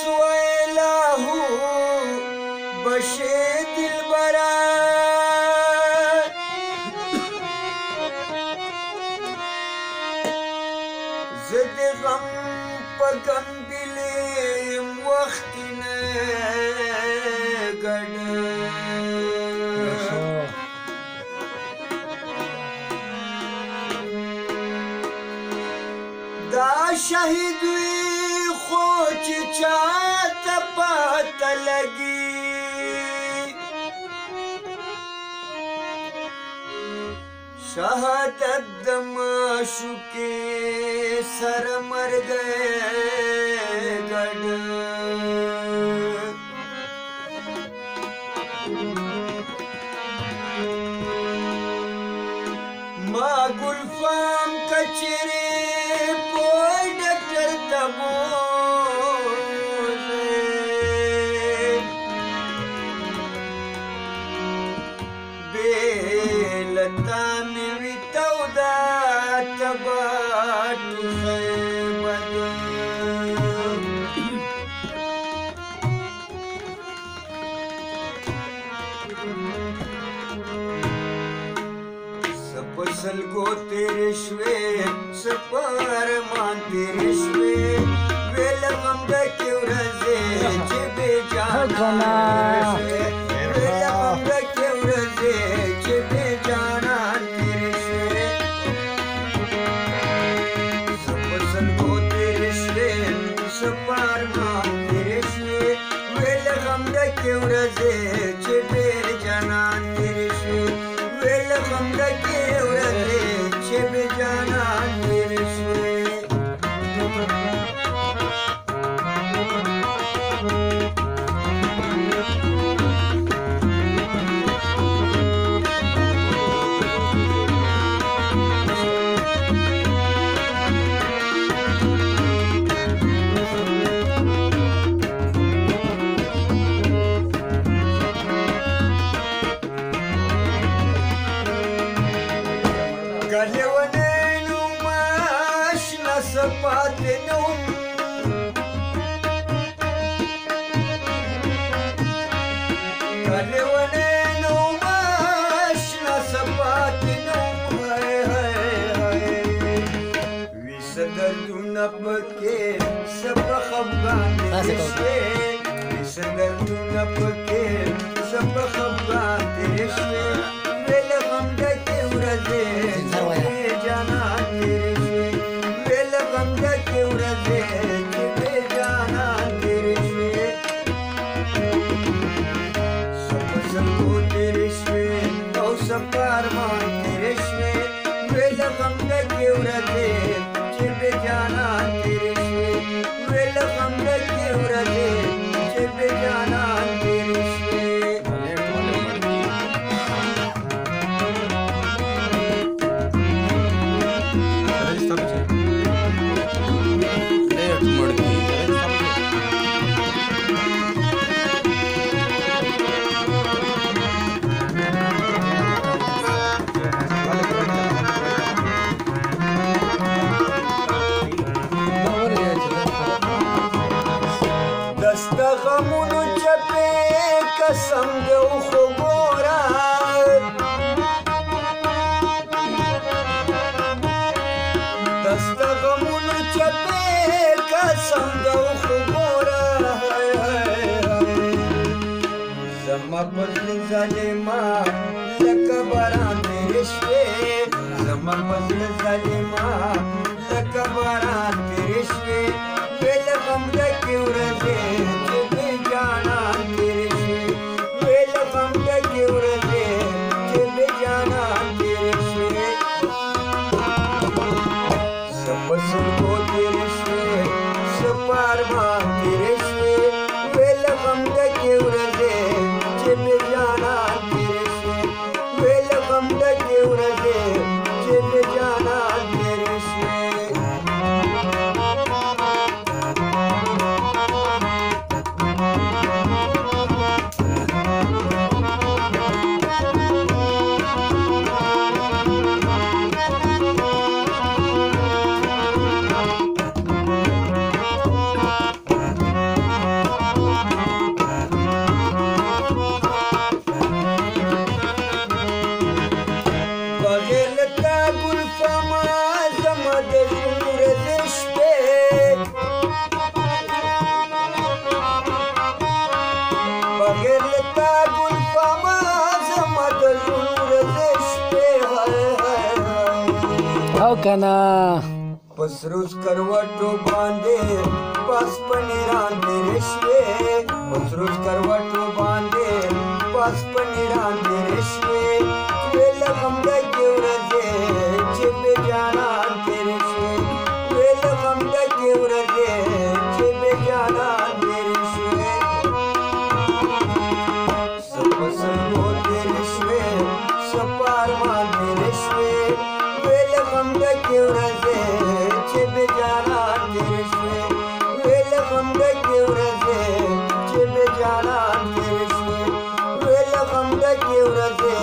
سویلہو بشے دلبرا زد غم پا غم بلیم وقتی نگڑ دا شہید وی خوچ چاہتا پاتا لگی شہادت دماشو کے سر مر گئے گڑ ما گلفام کچری پوئی ڈاکٹر تبوزے بیلتا میوی تودا تباتو خیبت سپسل کو تیرے شوے سپارمان تیرے شوے ویل غم دا کیو رزے چبے جانا تیرے شوے ویل غم دا کیو رزے چبے جانا تیرے شوے سپسل کو تیرے شوے سپارمان تیرے شوے ویل غم دا کیو رزے چبے جانا تیرے شوے ویل غم دا کیو رزے چبے جانا تیرے شوے Gallewanenu mashna sapatenum Gallewanenu mashna sapatenum Hai hai hai Visadarduna pake sabba khabban tereshwe Visadarduna pake sabba khabban tereshwe Vel gham da kyu raze जाना तेरे से वेल गम da kyu raze chbe jana tere se sab ko tere se au saparman tere se वेल गम da kyu raze chbe jana tere se वेल गम da kyu raze chbe jana tere se غمونو چپے قسم دو خبورا دست غمونو چپے قسم دو خبورا زما پزل ظالما لکا باران تیرے شوے زما پزل ظالما لکا باران تیرے شوے ویل غم دا کیو رزے چبے جانا تیرے شوے ویل غم دا کیو رزے چبے جانا تیرے شوے سپسل کو تیرے شوے سپارمان تیرے شوے ویل غم دا کیو رزے چبے جانا تیرے شوے ویل غم دا کیو رزے چبے جانا تیرے شوے कना पसरूस करवटो बांधे पास पनीरांते रेशवे पसरूस करवटो बांधे पास पनीरांते रेशवे वेल हमदा केवरजे चेबे जानांते रेशवे वेल हमदा केवरजे चेबे जानांते रेशवे सपसंगोते रेशवे सपार मांते रेशवे वेल हमदा केवरजे चेबे जानांते रेशवे वेल हमदा केवरजे चेबे जानांते रेशवे वेल हमदा केवरजे